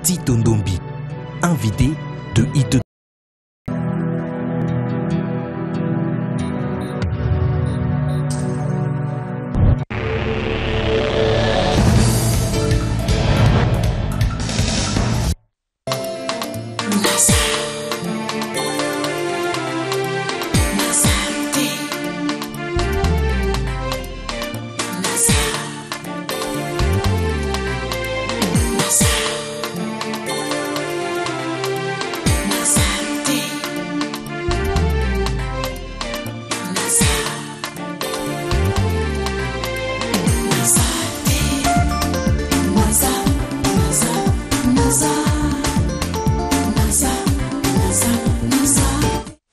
Tito Ndombi, invité de Hit.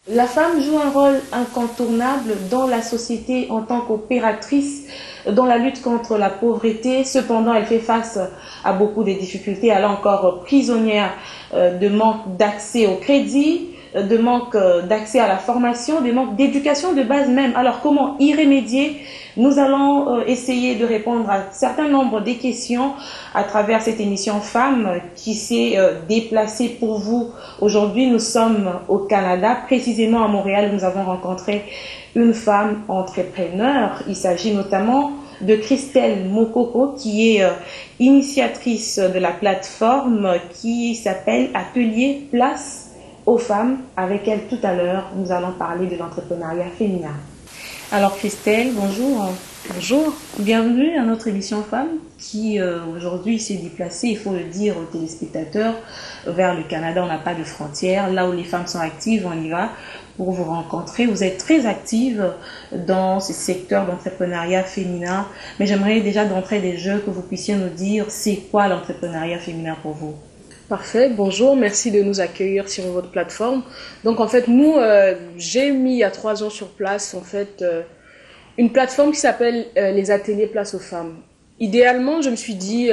La femme joue un rôle incontournable dans la société en tant qu'opératrice dans la lutte contre la pauvreté. Cependant, elle fait face à beaucoup de difficultés. Elle est encore prisonnière de manque d'accès au crédit, de manque d'accès à la formation, de manque d'éducation de base même. Alors, comment y remédier? Nous allons essayer de répondre à un certain nombre de questions à travers cette émission Femmes qui s'est déplacée pour vous. Aujourd'hui, nous sommes au Canada, précisément à Montréal, où nous avons rencontré une femme entrepreneur. Il s'agit notamment de Christelle Mokoko, qui est initiatrice de la plateforme qui s'appelle Atelier Place aux femmes. Avec elle tout à l'heure, nous allons parler de l'entrepreneuriat féminin. Alors Christelle, bonjour. Bonjour. Bienvenue à notre émission Femmes qui aujourd'hui s'est déplacée, il faut le dire aux téléspectateurs, vers le Canada. On n'a pas de frontières. Là où les femmes sont actives, on y va pour vous rencontrer. Vous êtes très active dans ce secteur d'entrepreneuriat féminin. Mais j'aimerais déjà d'entrée des jeux que vous puissiez nous dire c'est quoi l'entrepreneuriat féminin pour vous. Parfait, bonjour, merci de nous accueillir sur votre plateforme. Donc en fait, nous, j'ai mis il y a 3 ans sur place en fait une plateforme qui s'appelle les ateliers Place aux femmes. Idéalement, je me suis dit,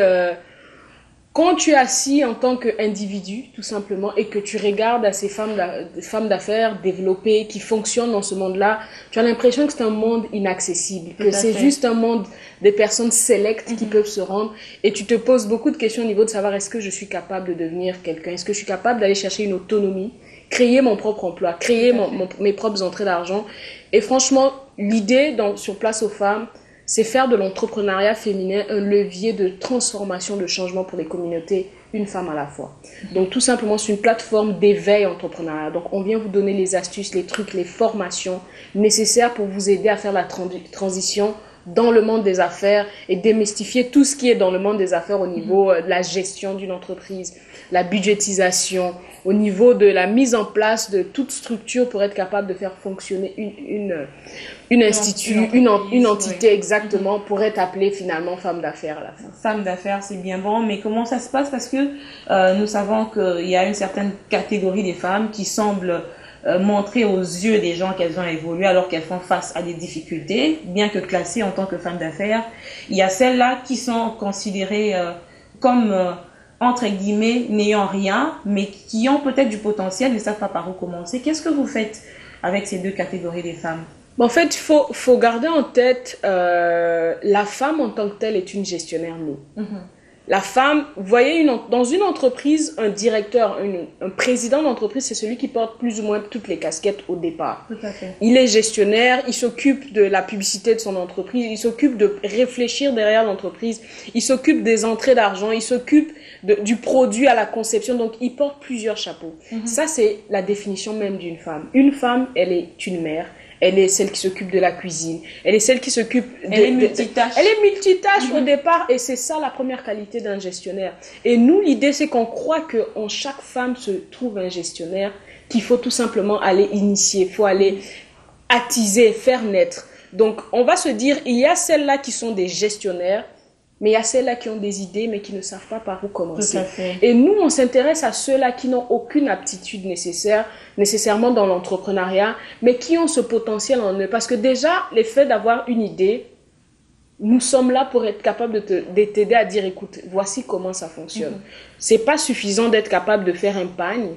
quand tu es assis en tant qu'individu, tout simplement, et que tu regardes à ces femmes d'affaires développées, qui fonctionnent dans ce monde-là, tu as l'impression que c'est un monde inaccessible, que c'est juste un monde des personnes sélectes qui peuvent se rendre, et tu te poses beaucoup de questions au niveau de savoir est-ce que je suis capable de devenir quelqu'un, est-ce que je suis capable d'aller chercher une autonomie, créer mon propre emploi, créer mes propres entrées d'argent. Et franchement, l'idée sur Place aux femmes, c'est faire de l'entrepreneuriat féminin un levier de transformation, de changement pour les communautés, une femme à la fois. Donc tout simplement, c'est une plateforme d'éveil entrepreneurial. Donc on vient vous donner les astuces, les trucs, les formations nécessaires pour vous aider à faire la transition dans le monde des affaires et démystifier tout ce qui est dans le monde des affaires au niveau de la gestion d'une entreprise, la budgétisation, au niveau de la mise en place de toute structure pour être capable de faire fonctionner une entité exactement pour être appelée finalement femme d'affaires à la fin. Femme d'affaires, c'est bien bon, mais comment ça se passe? Parce que nous savons qu'il y a une certaine catégorie des femmes qui semblent montrer aux yeux des gens qu'elles ont évolué alors qu'elles font face à des difficultés, bien que classées en tant que femmes d'affaires. Il y a celles-là qui sont considérées comme, entre guillemets, n'ayant rien, mais qui ont peut-être du potentiel, ne savent pas par où commencer. Qu'est-ce que vous faites avec ces deux catégories des femmes? En fait, il faut garder en tête, la femme en tant que telle est une gestionnaire née. La femme, vous voyez, dans une entreprise, un directeur, un président d'entreprise, c'est celui qui porte plus ou moins toutes les casquettes au départ. Tout à fait. Il est gestionnaire, il s'occupe de la publicité de son entreprise, il s'occupe de réfléchir derrière l'entreprise, il s'occupe des entrées d'argent, il s'occupe du produit à la conception, donc il porte plusieurs chapeaux. Ça, c'est la définition même d'une femme. Une femme, elle est une mère. Elle est celle qui s'occupe de la cuisine. Elle est celle qui s'occupe Elle est multitâche. Elle est multitâche au départ et c'est ça la première qualité d'un gestionnaire. Et nous, l'idée, c'est qu'on croit qu'en chaque femme se trouve un gestionnaire qu'il faut tout simplement aller initier. Il faut aller attiser, faire naître. Donc, on va se dire, il y a celles-là qui sont des gestionnaires, mais il y a celles-là qui ont des idées, mais qui ne savent pas par où commencer. Tout à fait. Et nous, on s'intéresse à ceux-là qui n'ont aucune aptitude nécessairement dans l'entrepreneuriat, mais qui ont ce potentiel en eux. Parce que déjà, l'effet d'avoir une idée, nous sommes là pour être capable de t'aider à dire, écoute, voici comment ça fonctionne. C'est pas suffisant d'être capable de faire un pagne,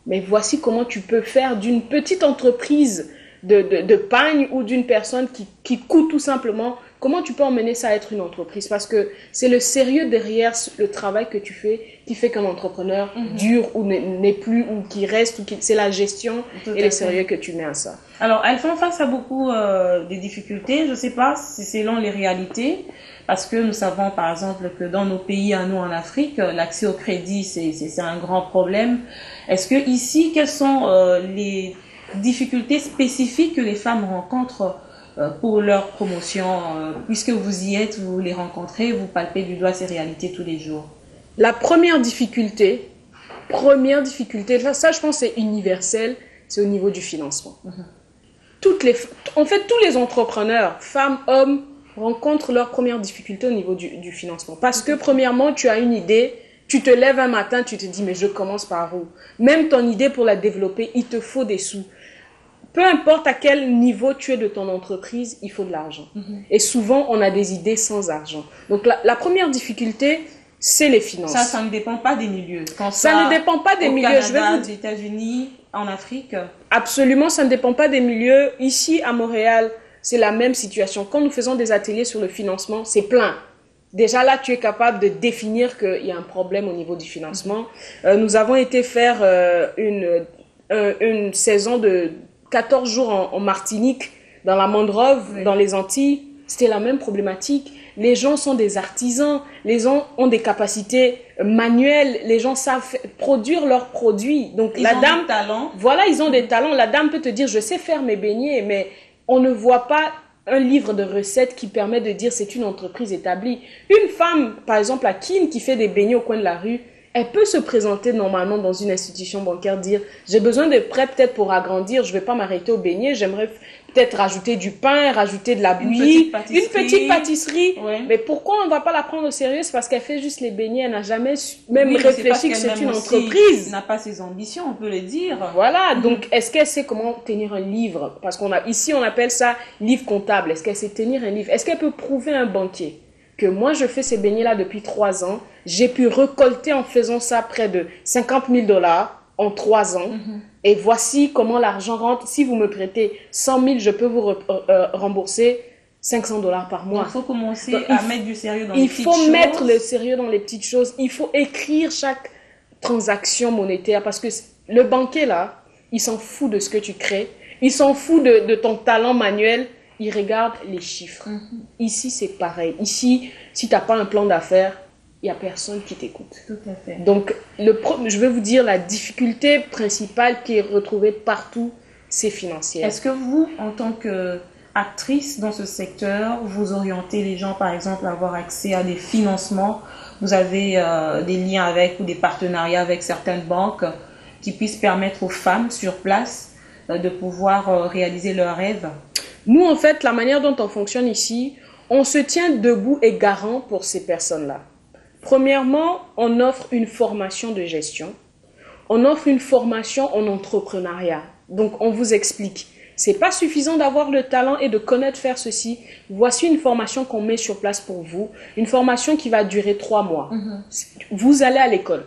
mais voici comment tu peux faire d'une petite entreprise de pagne ou d'une personne qui coûte tout simplement comment tu peux emmener ça à être une entreprise? Parce que c'est le sérieux derrière le travail que tu fais qui fait qu'un entrepreneur dure ou n'est plus, ou qui reste, c'est la gestion et le sérieux que tu mets à ça. Alors, elles font face à beaucoup de difficultés. Je ne sais pas si c'est selon les réalités, parce que nous savons par exemple que dans nos pays, à nous en Afrique, l'accès au crédit, c'est un grand problème. Est-ce que ici, quelles sont les difficultés spécifiques que les femmes rencontrent pour leur promotion, puisque vous y êtes, vous les rencontrez, vous palpez du doigt ces réalités tous les jours? La première difficulté, ça je pense c'est universel, c'est au niveau du financement. En fait, tous les entrepreneurs, femmes, hommes, rencontrent leur première difficulté au niveau du financement. Parce que premièrement, tu as une idée, tu te lèves un matin, tu te dis mais je commence par où? Même ton idée pour la développer, il te faut des sous. Peu importe à quel niveau tu es de ton entreprise, il faut de l'argent. Et souvent, on a des idées sans argent. Donc la première difficulté, c'est les finances. Ça ne dépend pas des milieux. Ça ne dépend pas des milieux. Canada, aux États-Unis, en Afrique. Absolument, ça ne dépend pas des milieux. Ici, à Montréal, c'est la même situation. Quand nous faisons des ateliers sur le financement, c'est plein. Déjà là, tu es capable de définir qu'il y a un problème au niveau du financement. Nous avons été faire une saison de 14 jours en Martinique, dans la mangrove, dans les Antilles. C'était la même problématique. Les gens sont des artisans, les gens ont des capacités manuelles, les gens savent produire leurs produits. Donc ils ont des talents. Voilà, ils ont des talents. La dame peut te dire, je sais faire mes beignets, mais on ne voit pas un livre de recettes qui permet de dire c'est une entreprise établie. Une femme, par exemple, à Keene, qui fait des beignets au coin de la rue, elle peut se présenter normalement dans une institution bancaire, dire j'ai besoin de prêts peut-être pour agrandir, je ne vais pas m'arrêter au beignet, j'aimerais peut-être rajouter du pain, rajouter de la bouillie, une petite pâtisserie. Ouais. Mais pourquoi on ne va pas la prendre au sérieux? C'est parce qu'elle fait juste les beignets, elle n'a jamais même réfléchi que c'est une entreprise. Elle n'a pas ses ambitions, on peut le dire. Voilà, donc est-ce qu'elle sait comment tenir un livre? Parce ici on appelle ça livre comptable. Est-ce qu'elle sait tenir un livre? Est-ce qu'elle peut prouver à un banquier que moi je fais ces beignets-là depuis 3 ans, j'ai pu récolter en faisant ça près de 50 000 $ en 3 ans, et voici comment l'argent rentre. Si vous me prêtez 100 000, je peux vous rembourser 500 $ par mois. Donc, il faut commencer à mettre du sérieux dans les petites choses. Il faut mettre choses. le sérieux dans les petites choses. Il faut écrire chaque transaction monétaire, parce que le banquier là, il s'en fout de ce que tu crées, il s'en fout de ton talent manuel. Il regarde les chiffres. Ici, c'est pareil. Ici, si tu n'as pas un plan d'affaires, il n'y a personne qui t'écoute. Tout à fait. Donc, je vais vous dire, la difficulté principale qui est retrouvée partout, c'est financière. Est-ce que vous, en tant qu'actrice dans ce secteur, vous orientez les gens, par exemple, à avoir accès à des financements? Vous avez des liens avec ou des partenariats avec certaines banques qui puissent permettre aux femmes sur place de pouvoir réaliser leurs rêves? Nous, en fait, la manière dont on fonctionne ici, on se tient debout et garant pour ces personnes-là. Premièrement, on offre une formation de gestion. On offre une formation en entrepreneuriat. Donc, on vous explique. C'est pas suffisant d'avoir le talent et de connaître faire ceci. Voici une formation qu'on met sur place pour vous. Une formation qui va durer 3 mois. Vous allez à l'école.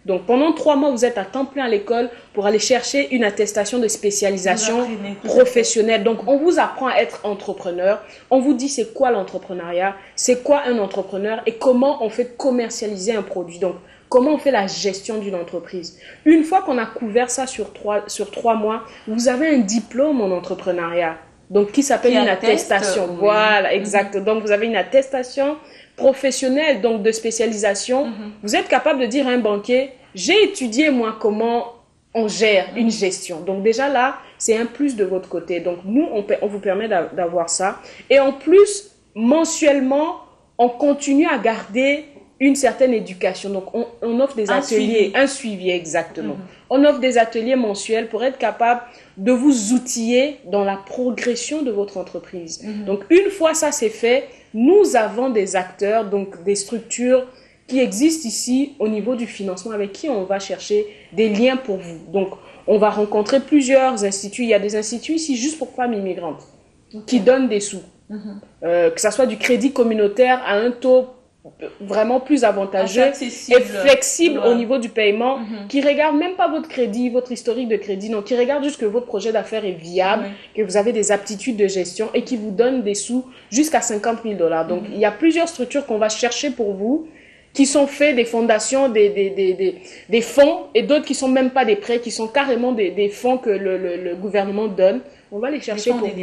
Donc, pendant 3 mois, vous êtes à temps plein à l'école pour aller chercher une attestation de spécialisation professionnelle. Donc, on vous apprend à être entrepreneur. On vous dit c'est quoi l'entrepreneuriat, c'est quoi un entrepreneur et comment on fait commercialiser un produit. Donc, comment on fait la gestion d'une entreprise. Une fois qu'on a couvert ça sur 3 mois, vous avez un diplôme en entrepreneuriat. Donc, qui s'appelle une attestation. Oui. Voilà, exact. Donc, vous avez une attestation professionnelle, donc de spécialisation. Vous êtes capable de dire à un banquier, j'ai étudié moi comment on gère une gestion. Donc déjà là, c'est un plus de votre côté. Donc nous, on vous permet d'avoir ça. Et en plus, mensuellement, on continue à garder une certaine éducation. Donc on offre des ateliers, un suivi exactement. On offre des ateliers mensuels pour être capable de vous outiller dans la progression de votre entreprise. Donc une fois ça c'est fait, nous avons des acteurs, donc des structures qui existent ici au niveau du financement avec qui on va chercher des liens pour vous. Donc, on va rencontrer plusieurs instituts. Il y a des instituts ici juste pour femmes immigrantes qui donnent des sous. Que ce soit du crédit communautaire à un taux vraiment plus avantageux et flexible au niveau du paiement, qui regarde même pas votre crédit, votre historique de crédit, non, qui regarde juste que votre projet d'affaires est viable, que vous avez des aptitudes de gestion et qui vous donne des sous jusqu'à 50 000 $. Donc, il y a plusieurs structures qu'on va chercher pour vous, qui sont faits des fondations, des fonds, et d'autres qui sont même pas des prêts, qui sont carrément des fonds que le gouvernement donne. On va les chercher pour vous.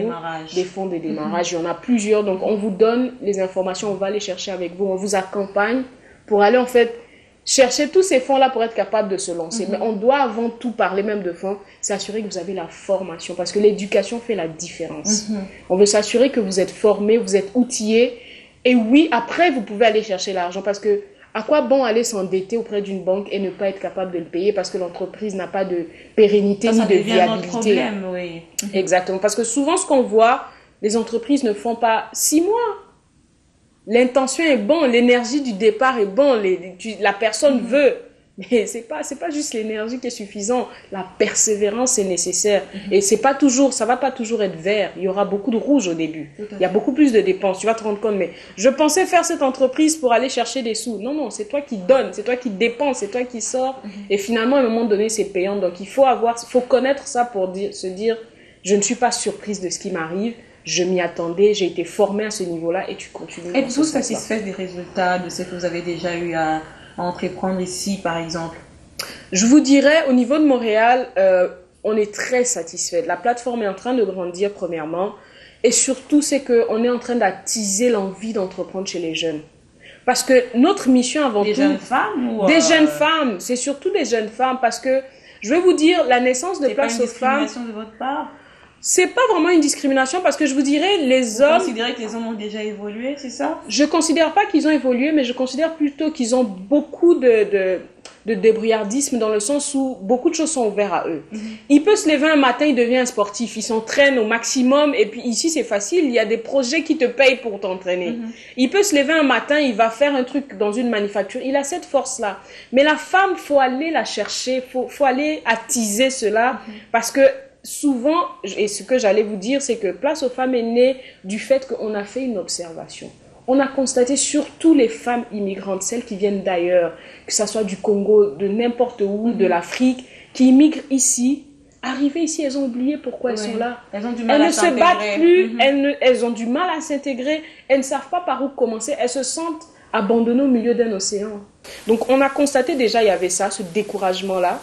Des fonds de démarrage. Il y en a plusieurs. Donc, on vous donne les informations, on va les chercher avec vous. On vous accompagne pour aller, en fait, chercher tous ces fonds-là pour être capable de se lancer. Mais on doit avant tout parler même de fonds, s'assurer que vous avez la formation. Parce que l'éducation fait la différence. On veut s'assurer que vous êtes formé, vous êtes outillé. Et oui, après, vous pouvez aller chercher l'argent. Parce que à quoi bon aller s'endetter auprès d'une banque et ne pas être capable de le payer parce que l'entreprise n'a pas de pérennité ni de viabilité. Problème, oui. Exactement. Parce que souvent, ce qu'on voit, les entreprises ne font pas 6 mois. L'intention est bonne, l'énergie du départ est bonne, la personne veut. Mais c'est pas juste l'énergie qui est suffisante. La persévérance est nécessaire. Et ça va pas toujours être vert. Il y aura beaucoup de rouge au début. Il y a beaucoup plus de dépenses. Tu vas te rendre compte, mais je pensais faire cette entreprise pour aller chercher des sous. Non, non, c'est toi qui donnes, c'est toi qui dépenses, c'est toi qui sors. Et finalement, à un moment donné, c'est payant. Donc, il faut connaître ça pour se dire, je ne suis pas surprise de ce qui m'arrive. Je m'y attendais, j'ai été formée à ce niveau-là et tu continues. Êtes-vous satisfait des résultats de ce que vous avez déjà eu à entreprendre ici, par exemple? Je vous dirais, au niveau de Montréal, on est très satisfait. La plateforme est en train de grandir, premièrement. Et surtout, c'est qu'on est en train d'attiser l'envie d'entreprendre chez les jeunes. Parce que notre mission, avant tout... Des jeunes femmes ou Des jeunes femmes. C'est surtout des jeunes femmes. Parce que, je vais vous dire, la naissance de Place aux femmes... C'est pas une discrimination de votre part? C'est pas vraiment une discrimination parce que je vous dirais, les hommes... Vous considérez que les hommes ont déjà évolué, c'est ça? Je considère pas qu'ils ont évolué, mais je considère plutôt qu'ils ont beaucoup de débrouillardisme dans le sens où beaucoup de choses sont ouvertes à eux. Il peut se lever un matin, il devient un sportif, il s'entraîne au maximum et puis ici c'est facile, il y a des projets qui te payent pour t'entraîner. Il peut se lever un matin, il va faire un truc dans une manufacture, il a cette force-là. Mais la femme, faut aller la chercher, faut aller attiser cela parce que souvent, et ce que j'allais vous dire, c'est que Place aux femmes est née du fait qu'on a fait une observation. On a constaté surtout les femmes immigrantes, celles qui viennent d'ailleurs, que ce soit du Congo, de n'importe où, de l'Afrique, qui immigrent ici. Arrivées ici, elles ont oublié pourquoi elles sont là. Elles ont du mal à s'intégrer. Elles ne se battent plus, elles ont du mal à s'intégrer, elles ne savent pas par où commencer, elles se sentent abandonnées au milieu d'un océan. Donc on a constaté déjà, il y avait ça, ce découragement-là.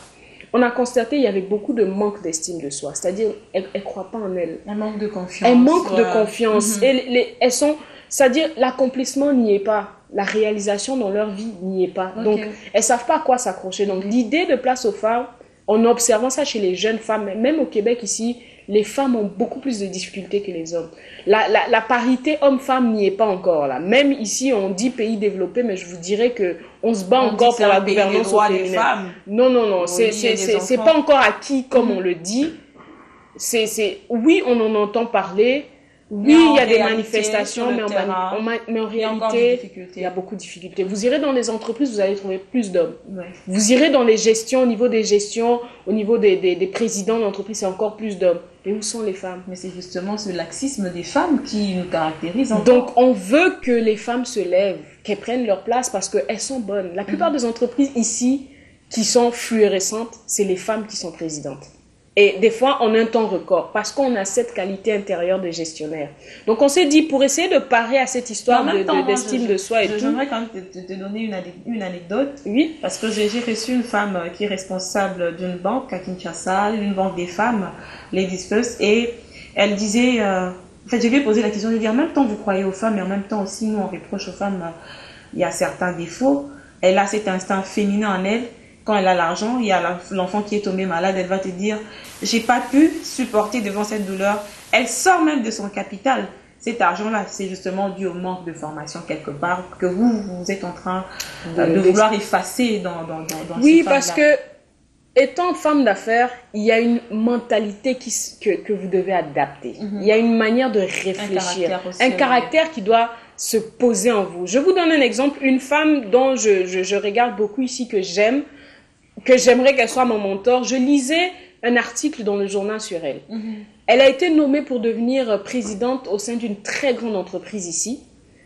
On a constaté qu'il y avait beaucoup de manque d'estime de soi. C'est-à-dire, elles ne croient pas en elles. Un manque de confiance. Elles manquent de confiance. Et elles sont... C'est-à-dire, l'accomplissement n'y est pas. La réalisation dans leur vie n'y est pas. Donc, elles ne savent pas à quoi s'accrocher. Donc, l'idée de Place aux femmes, en observant ça chez les jeunes femmes, même au Québec ici, les femmes ont beaucoup plus de difficultés que les hommes. La parité homme-femme n'y est pas encore là. Même ici, on dit pays développé, mais je vous dirais qu'on se bat encore pour la gouvernance des femmes. Non, non, non. C'est pas encore acquis comme on le dit. Oui, on en entend parler. Oui, il y a des manifestations, mais en réalité, il y a beaucoup de difficultés. Vous irez dans les entreprises, vous allez trouver plus d'hommes. Vous irez dans les gestions, au niveau des gestions, au niveau des présidents d'entreprise, c'est encore plus d'hommes. Et où sont les femmes? Mais c'est justement ce laxisme des femmes qui nous caractérise encore. Donc, on veut que les femmes se lèvent, qu'elles prennent leur place parce qu'elles sont bonnes. La plupart des entreprises ici qui sont fluorescentes, c'est les femmes qui sont présidentes. Et des fois, en un temps record, parce qu'on a cette qualité intérieure de gestionnaire. Donc, on s'est dit, pour essayer de parer à cette histoire d'estime de soi et tout... J'aimerais quand même te donner une anecdote. Oui. Parce que j'ai reçu une femme qui est responsable d'une banque à Kinshasa, une banque des femmes, Ladies First, et elle disait... en fait, je lui ai posé la question, je lui ai dit, en même temps, vous croyez aux femmes, et en même temps aussi, nous, on reproche aux femmes, il y a certains défauts. Elle a cet instinct féminin en elle. Quand elle a l'argent, il y a l'enfant qui est tombé malade, elle va te dire, j'ai pas pu supporter devant cette douleur. Elle sort même de son capital. Cet argent-là, c'est justement dû au manque de formation quelque part que vous êtes en train de vouloir effacer dans oui, parce que étant femme d'affaires, il y a une mentalité que vous devez adapter. Il y a une manière de réfléchir, un caractère qui doit se poser en vous. Je vous donne un exemple, une femme dont je regarde beaucoup ici, que j'aimerais qu'elle soit mon mentor. Je lisais un article dans le journal sur elle. Elle a été nommée pour devenir présidente au sein d'une très grande entreprise ici.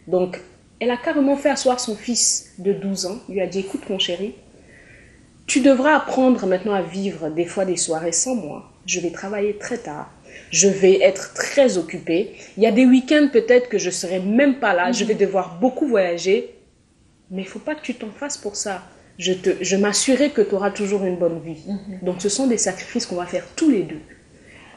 Donc, Elle a carrément fait asseoir son fils de 12 ans. Il lui a dit, écoute mon chéri, tu devras apprendre maintenant à vivre des fois des soirées sans moi. Je vais travailler très tard. Je vais être très occupée. Il y a des week-ends peut-être que je ne serai même pas là. Je vais devoir beaucoup voyager. Mais il ne faut pas que tu t'en fasses pour ça. Je m'assurerai que tu auras toujours une bonne vie. Donc ce sont des sacrifices qu'on va faire tous les deux.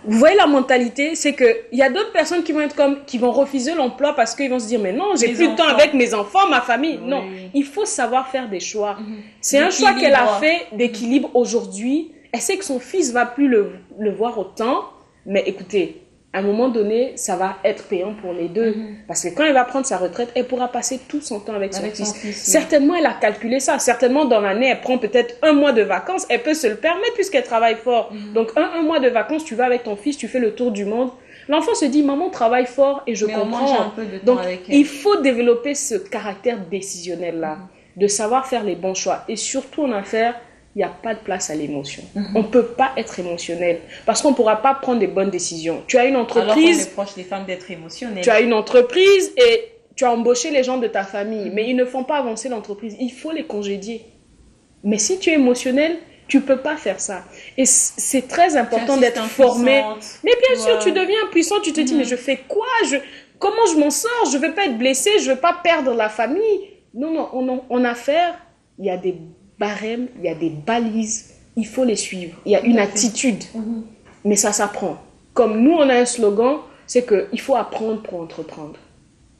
Vous voyez la mentalité, c'est qu'il y a d'autres personnes qui vont refuser l'emploi parce qu'ils vont se dire, mais non, j'ai plus de temps avec mes enfants, ma famille. Oui. Non, il faut savoir faire des choix. C'est un choix qu'elle a fait d'équilibre aujourd'hui. Elle sait que son fils va plus le voir autant, mais écoutez, à un moment donné, ça va être payant pour les deux. Parce que quand elle va prendre sa retraite, elle pourra passer tout son temps avec son fils. Certainement, elle a calculé ça. Certainement, dans l'année, elle prend peut-être 1 mois de vacances. Elle peut se le permettre puisqu'elle travaille fort. Donc, un mois de vacances, tu vas avec ton fils, tu fais le tour du monde. L'enfant se dit, maman travaille fort et je comprends. Un peu de temps Donc, avec elle. il faut développer ce caractère décisionnel-là, de savoir faire les bons choix. Et surtout en affaires, il n'y a pas de place à l'émotion. On ne peut pas être émotionnel parce qu'on ne pourra pas prendre des bonnes décisions. Tu as une entreprise... Alors qu'on est proche des femmes d'être émotionnelles. Tu as une entreprise et tu as embauché les gens de ta famille, mais ils ne font pas avancer l'entreprise. Il faut les congédier. Mais si tu es émotionnel, tu ne peux pas faire ça. Et c'est très important d'être formé. Mais bien sûr, tu deviens impuissant. Tu te dis, mais je fais quoi? Comment je m'en sors? Je ne veux pas être blessé. Je ne veux pas perdre la famille. Non, en affaires, il y a des barèmes, il y a des balises, il faut les suivre. Il y a une attitude, mais ça s'apprend. Comme nous, on a un slogan, c'est qu'il faut apprendre pour entreprendre.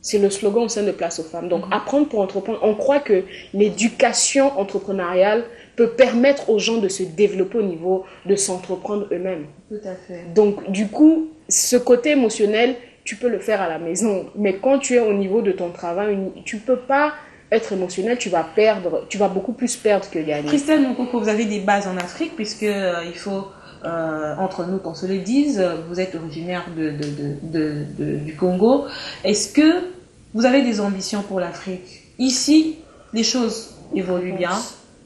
C'est le slogan au sein de Place aux Femmes. Donc, apprendre pour entreprendre. On croit que l'éducation entrepreneuriale peut permettre aux gens de se développer au niveau de s'entreprendre eux-mêmes. Tout à fait. Donc, du coup, ce côté émotionnel, tu peux le faire à la maison. Mais quand tu es au niveau de ton travail, tu ne peux pas être émotionnel, tu vas beaucoup plus perdre que gagner. Christelle Moukoko, vous avez des bases en Afrique, puisque il faut, entre nous, qu'on se le dise, vous êtes originaire du Congo. Est-ce que vous avez des ambitions pour l'Afrique? Ici, les choses évoluent bien,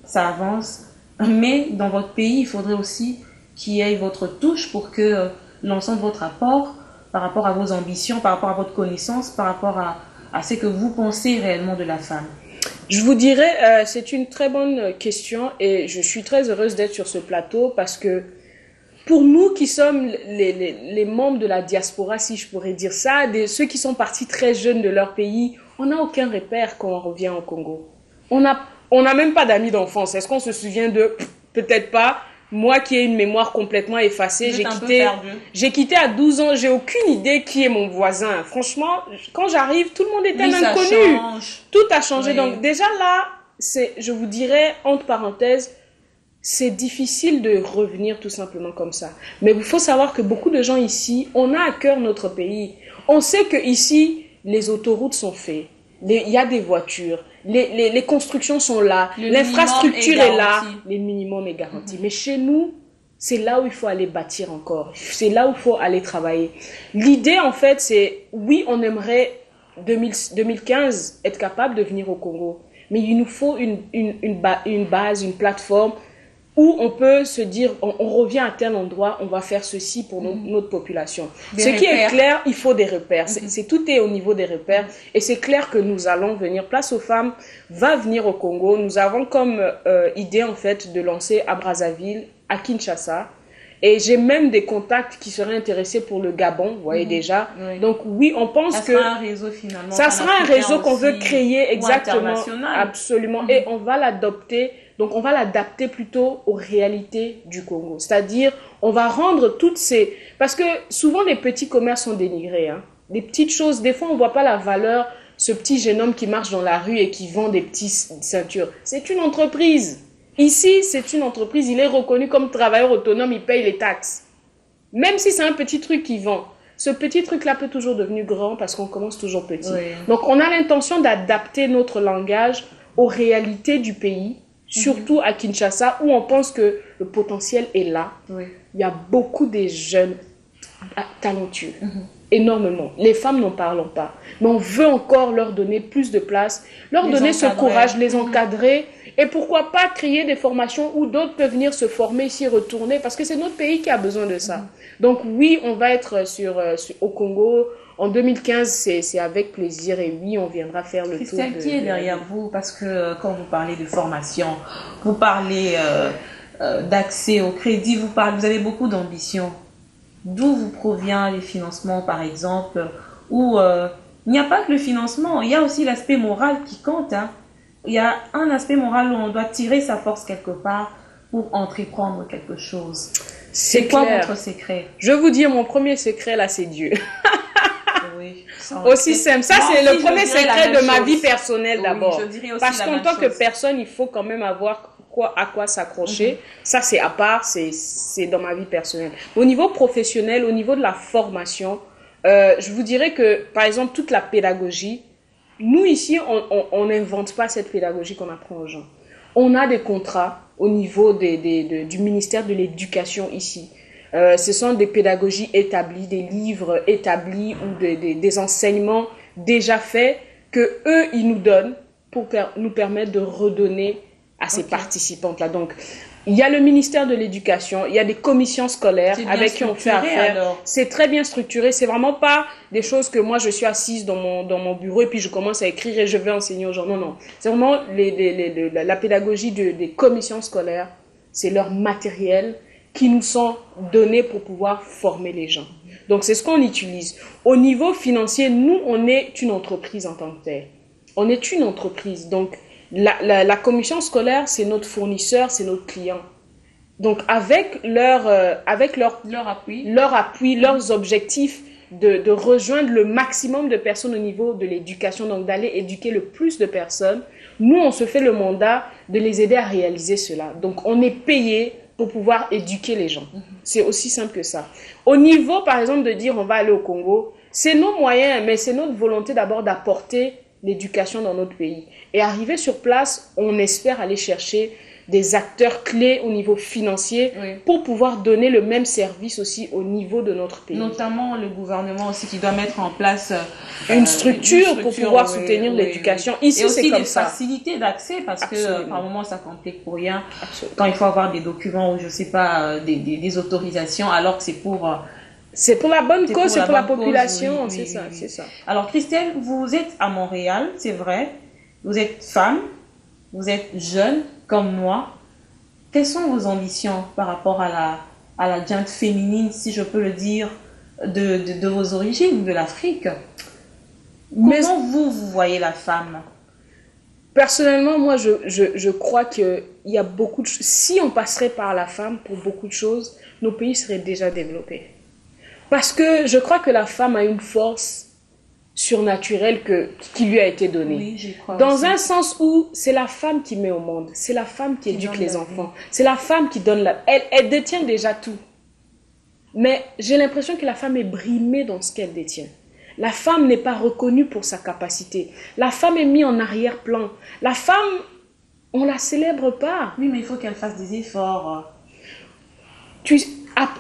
ça avance, mais dans votre pays, il faudrait aussi qu'il y ait votre touche pour que l'ensemble de votre apport, par rapport à vos ambitions, par rapport à votre connaissance, par rapport à ce que vous pensez réellement de la femme. Je vous dirais, c'est une très bonne question et je suis très heureuse d'être sur ce plateau parce que pour nous qui sommes les membres de la diaspora, si je pourrais dire ça, ceux qui sont partis très jeunes de leur pays, on n'a aucun repère quand on revient au Congo. On n'a même pas d'amis d'enfance. Est-ce qu'on se souvient de... Peut-être pas. Moi qui ai une mémoire complètement effacée, j'ai quitté à 12 ans, j'ai aucune idée qui est mon voisin. Franchement, quand j'arrive, tout le monde est un inconnu. Tout a changé. Oui. Donc déjà là, je vous dirais, entre parenthèses, c'est difficile de revenir tout simplement comme ça. Mais il faut savoir que beaucoup de gens ici, on a à cœur notre pays. On sait que ici, les autoroutes sont faites. Il y a des voitures, les constructions sont là, l'infrastructure est là, le minimum est garanti. Mais chez nous, c'est là où il faut aller bâtir encore, c'est là où il faut aller travailler. L'idée en fait, c'est, oui, on aimerait 2015 être capable de venir au Congo, mais il nous faut une base, une plateforme où on peut se dire, on revient à tel endroit, on va faire ceci pour notre population. Ce qui est clair, il faut des repères. Tout est au niveau des repères. Et c'est clair que nous allons venir. Place aux Femmes va venir au Congo. Nous avons comme idée, en fait, de lancer à Brazzaville, à Kinshasa. Et j'ai même des contacts qui seraient intéressés pour le Gabon, vous voyez déjà. Oui. Donc oui, on pense que... Ça sera un réseau finalement. Ça sera un réseau qu'on veut créer, exactement. Absolument. Et on va l'adopter. Donc, on va l'adapter plutôt aux réalités du Congo. C'est-à-dire, on va rendre toutes ces... Parce que souvent, les petits commerces sont dénigrés. Hein. Des petites choses, des fois, on ne voit pas la valeur. Ce petit jeune homme qui marche dans la rue et qui vend des petites ceintures. C'est une entreprise. Ici, c'est une entreprise. Il est reconnu comme travailleur autonome. Il paye les taxes. Même si c'est un petit truc qu'il vend. Ce petit truc-là peut toujours devenir grand parce qu'on commence toujours petit. Oui. Donc, on a l'intention d'adapter notre langage aux réalités du pays. Surtout à Kinshasa, où on pense que le potentiel est là. Oui. Il y a beaucoup de jeunes talentueux, énormément. Les femmes n'en parlent pas. Mais on veut encore leur donner plus de place, leur donner ce courage, les encadrer. Et pourquoi pas créer des formations où d'autres peuvent venir se former ici, retourner, parce que c'est notre pays qui a besoin de ça. Donc oui, on va être au Congo, En 2015, c'est avec plaisir et oui, on viendra faire le tour. Christelle, qui est derrière vous? Parce que quand vous parlez de formation, vous parlez d'accès au crédit, vous avez beaucoup d'ambition. D'où vous provient les financements, par exemple? Ou il n'y a pas que le financement, il y a aussi l'aspect moral qui compte, hein. Il y a un aspect moral où on doit tirer sa force quelque part pour entreprendre quelque chose. C'est quoi votre secret? Je vais vous dire, mon premier secret, là, c'est Dieu. Oui, aussi simple. Ça, c'est le premier secret de ma vie personnelle d'abord. Parce qu'en tant que personne, il faut quand même avoir à quoi s'accrocher. Ça, c'est à part, c'est dans ma vie personnelle. Au niveau professionnel, au niveau de la formation, je vous dirais que, par exemple, toute la pédagogie, nous, ici, on n'invente pas cette pédagogie qu'on apprend aux gens. On a des contrats au niveau du ministère de l'Éducation ici. Ce sont des pédagogies établies, des livres établis ou des enseignements déjà faits que eux ils nous donnent pour nous permettre de redonner à ces participantes-là. Donc, il y a le ministère de l'Éducation, il y a des commissions scolaires avec qui on fait affaire. C'est très bien structuré. C'est vraiment pas des choses que moi je suis assise dans mon bureau et puis je commence à écrire et je vais enseigner aux gens. Non, non. C'est vraiment la pédagogie des commissions scolaires. C'est leur matériel qui nous sont donnés pour pouvoir former les gens. Donc, c'est ce qu'on utilise. Au niveau financier, nous, on est une entreprise en tant que telle. On est une entreprise. Donc, la commission scolaire, c'est notre fournisseur, c'est notre client. Donc, avec leur appui, leurs objectifs de rejoindre le maximum de personnes au niveau de l'éducation, donc d'aller éduquer le plus de personnes, nous, on se fait le mandat de les aider à réaliser cela. Donc, on est payé pour pouvoir éduquer les gens. C'est aussi simple que ça. Au niveau, par exemple, de dire on va aller au Congo, c'est nos moyens, mais c'est notre volonté d'abord d'apporter l'éducation dans notre pays. Et arriver sur place, on espère aller chercher des acteurs clés au niveau financier pour pouvoir donner le même service aussi au niveau de notre pays. Notamment le gouvernement aussi qui doit mettre en place une structure pour pouvoir soutenir l'éducation. Ici, c'est comme ça. Et aussi des facilités d'accès parce que par moment, ça complique pour rien. Quand il faut avoir des documents ou je sais pas, des autorisations alors que c'est pour... c'est pour la bonne cause, c'est pour la population, c'est ça. Alors Christelle, vous êtes à Montréal, c'est vrai. Vous êtes femme, vous êtes jeune comme moi. Quelles sont vos ambitions par rapport à la gente féminine, si je peux le dire, de vos origines, de l'Afrique? Comment vous voyez la femme? Personnellement, moi, je crois qu'il y a beaucoup de choses. Si on passerait par la femme pour beaucoup de choses, nos pays seraient déjà développés. Parce que je crois que la femme a une force surnaturelle qui lui a été donnée. Oui, j'y crois dans aussi. un sens où c'est la femme qui met au monde, c'est la femme qui éduque les enfants, c'est la femme qui donne elle détient déjà tout. Mais j'ai l'impression que la femme est brimée dans ce qu'elle détient. La femme n'est pas reconnue pour sa capacité. La femme est mise en arrière-plan. La femme, on la célèbre pas. Oui, mais il faut qu'elle fasse des efforts.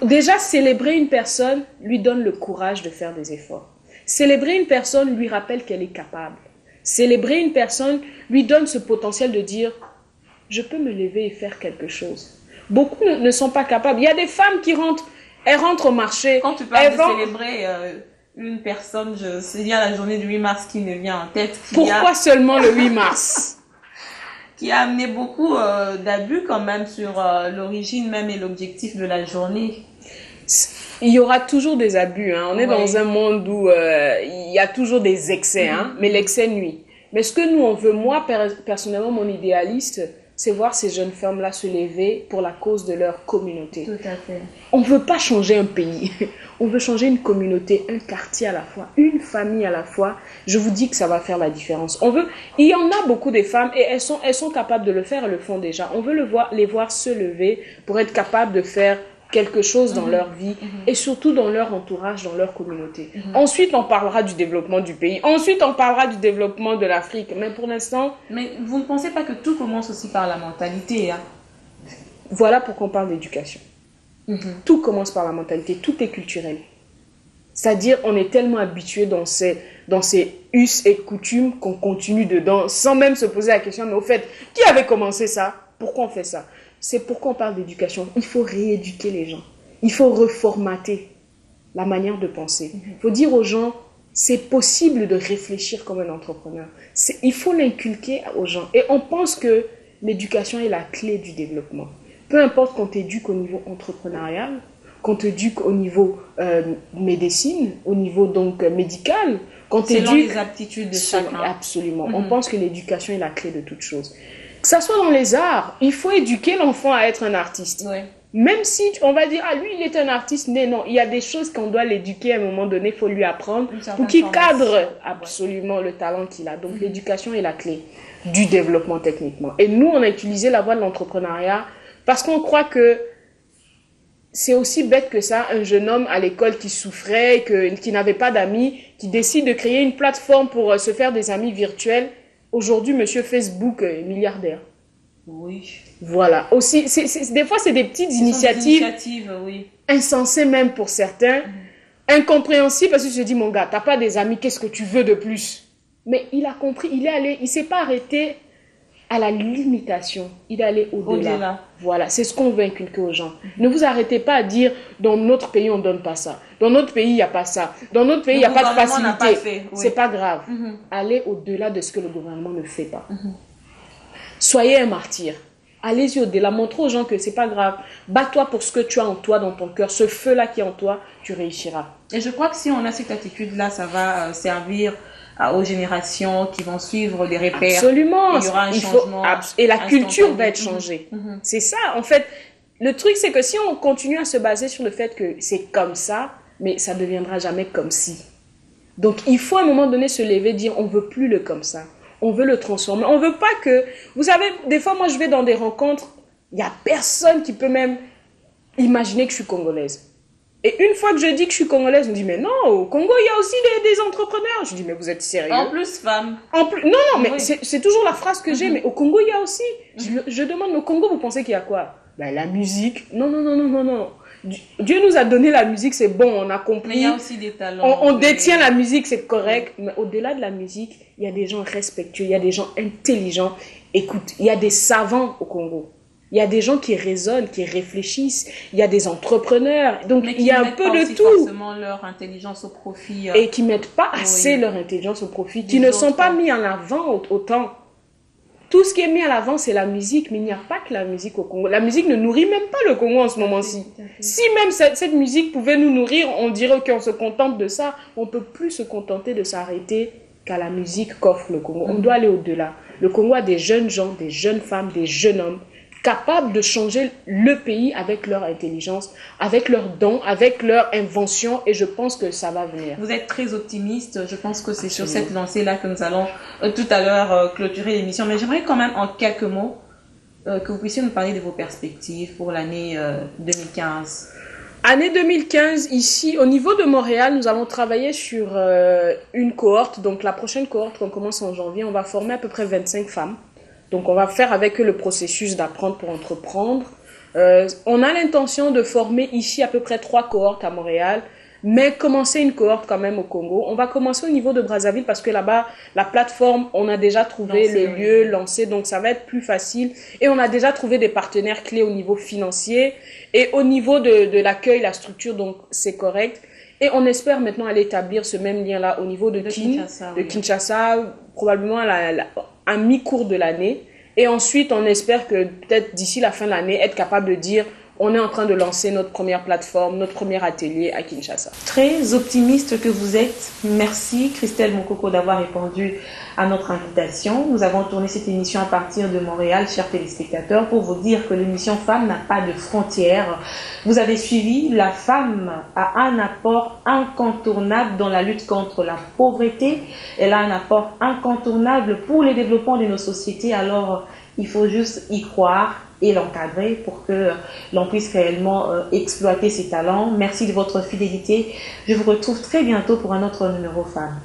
Déjà, célébrer une personne lui donne le courage de faire des efforts. Célébrer une personne lui rappelle qu'elle est capable. Célébrer une personne lui donne ce potentiel de dire « je peux me lever et faire quelque chose ». Beaucoup ne sont pas capables. Il y a des femmes qui rentrent au marché. Quand tu parles de célébrer une personne, il y a la journée du 8 mars qui me vient en tête. Pourquoi seulement le 8 mars? Qui a amené beaucoup d'abus quand même sur l'origine même et l'objectif de la journée. Il y aura toujours des abus. Hein. On est dans un monde où il y a toujours des excès, hein. Mais l'excès nuit. Mais ce que nous, on veut, moi, personnellement, mon idéaliste, c'est voir ces jeunes femmes-là se lever pour la cause de leur communauté. Tout à fait. On ne veut pas changer un pays. On veut changer une communauté, un quartier à la fois, une famille à la fois. Je vous dis que ça va faire la différence. Il y en a beaucoup de femmes et elles sont capables de le faire, elles le font déjà. On veut les voir se lever pour être capables de faire quelque chose dans leur vie et surtout dans leur entourage, dans leur communauté. Ensuite, on parlera du développement du pays. Ensuite, on parlera du développement de l'Afrique. Mais pour l'instant... Mais vous ne pensez pas que tout commence aussi par la mentalité, hein? Voilà pourquoi on parle d'éducation. Tout commence par la mentalité. Tout est culturel. C'est-à-dire, on est tellement habitué dans ces us et coutumes qu'on continue dedans sans même se poser la question, mais au fait, qui avait commencé ça? Pourquoi on fait ça? C'est pourquoi on parle d'éducation. Il faut rééduquer les gens. Il faut reformater la manière de penser. Il faut dire aux gens, c'est possible de réfléchir comme un entrepreneur. Il faut l'inculquer aux gens. Et on pense que l'éducation est la clé du développement. Peu importe qu'on t'éduque au niveau entrepreneurial, qu'on t'éduque au niveau médecine, au niveau donc médical, qu'on t'éduque... Selon les aptitudes de chacun. Absolument. On pense que l'éducation est la clé de toute chose. Que ça soit dans les arts, il faut éduquer l'enfant à être un artiste. Ouais. Même si on va dire, ah lui il est un artiste, mais non, il y a des choses qu'on doit l'éduquer à un moment donné, il faut lui apprendre pour qu'il cadre absolument le talent qu'il a. Donc l'éducation est la clé du développement techniquement. Et nous, on a utilisé la voie de l'entrepreneuriat parce qu'on croit que c'est aussi bête que ça, un jeune homme à l'école qui souffrait, qui n'avait pas d'amis, qui décide de créer une plateforme pour se faire des amis virtuels. Aujourd'hui, monsieur Facebook est milliardaire. Oui. Voilà. Aussi, des fois, c'est des petites initiatives oui. insensées même pour certains, incompréhensibles parce que je dis, mon gars, t'as pas des amis, qu'est-ce que tu veux de plus? Mais il a compris, il s'est pas arrêté à la limitation, il est allé au-delà. Voilà, c'est ce qu'on veut inculquer aux gens. Ne vous arrêtez pas à dire, dans notre pays, on donne pas ça. Dans notre pays, il n'y a pas ça. Dans notre pays, il n'y a pas de facilité. C'est pas grave. Allez au-delà de ce que le gouvernement ne fait pas. Soyez un martyr. Allez-y au-delà. Montrez aux gens que c'est pas grave. Bats-toi pour ce que tu as en toi, dans ton cœur. Ce feu-là qui est en toi, tu réussiras. Et je crois que si on a cette attitude-là, ça va servir aux générations qui vont suivre des repères. Absolument. Il y aura un changement. Et la culture va être changée. C'est ça. En fait, le truc, c'est que si on continue à se baser sur le fait que c'est comme ça, mais ça ne deviendra jamais comme si. Donc, il faut à un moment donné se lever et dire, on ne veut plus le comme ça. On veut le transformer. On veut pas que... Vous savez, des fois, moi, je vais dans des rencontres, il n'y a personne qui peut même imaginer que je suis congolaise. Et une fois que je dis que je suis congolaise, on me dit, mais non, au Congo, il y a aussi des entrepreneurs. Je dis, mais vous êtes sérieux? En plus, femme. Non, mais oui. C'est toujours la phrase que j'ai, mais au Congo, il y a aussi. Je demande, au Congo, vous pensez qu'il y a quoi? Ben, la musique. Non. Dieu nous a donné la musique, c'est bon, on a compris. Mais il y a aussi des talents. On détient la musique, c'est correct. Mais au-delà de la musique, il y a des gens respectueux, il y a des gens intelligents. Écoute, il y a des savants au Congo. Il y a des gens qui raisonnent, qui réfléchissent. Il y a des entrepreneurs. Donc, il y a un peu de tout. Forcément leur intelligence au profit. Et qui ne mettent pas assez leur intelligence au profit. Qui ne sont pas mis en avant autant. Tout ce qui est mis à l'avant, c'est la musique, mais il n'y a pas que la musique au Congo. La musique ne nourrit même pas le Congo en ce moment-ci. Si même cette musique pouvait nous nourrir, on dirait qu'on se contente de ça. On ne peut plus se contenter de s'arrêter qu'à la musique qu'offre le Congo. On doit aller au-delà. Le Congo a des jeunes gens, des jeunes femmes, des jeunes hommes capables de changer le pays avec leur intelligence, avec leurs dons, avec leur invention, et je pense que ça va venir. Vous êtes très optimiste, je pense que c'est sur cette lancée-là que nous allons tout à l'heure clôturer l'émission, mais j'aimerais quand même en quelques mots que vous puissiez nous parler de vos perspectives pour l'année 2015. Année 2015, ici, au niveau de Montréal, nous allons travailler sur une cohorte, donc la prochaine cohorte qu'on commence en janvier, on va former à peu près 25 femmes. Donc, on va faire avec eux le processus d'apprendre pour entreprendre. On a l'intention de former ici à peu près 3 cohortes à Montréal, mais commencer une cohorte quand même au Congo. On va commencer au niveau de Brazzaville parce que là-bas, la plateforme, on a déjà trouvé le lieu lancé, donc ça va être plus facile. Et on a déjà trouvé des partenaires clés au niveau financier et au niveau de l'accueil, la structure, donc c'est correct. Et on espère maintenant aller établir ce même lien-là au niveau de Kinshasa, probablement à mi-cours de l'année. Et ensuite, on espère que peut-être d'ici la fin de l'année, être capable de dire on est en train de lancer notre première plateforme, notre premier atelier à Kinshasa. Très optimiste que vous êtes. Merci Christelle Mokoko d'avoir répondu à notre invitation. Nous avons tourné cette émission à partir de Montréal, chers téléspectateurs, pour vous dire que l'émission Femmes n'a pas de frontières. Vous avez suivi, la femme a un apport incontournable dans la lutte contre la pauvreté. Elle a un apport incontournable pour le développement de nos sociétés. Alors, il faut juste y croire et l'encadrer pour que l'on puisse réellement exploiter ses talents. Merci de votre fidélité. Je vous retrouve très bientôt pour un autre numéro Femmes.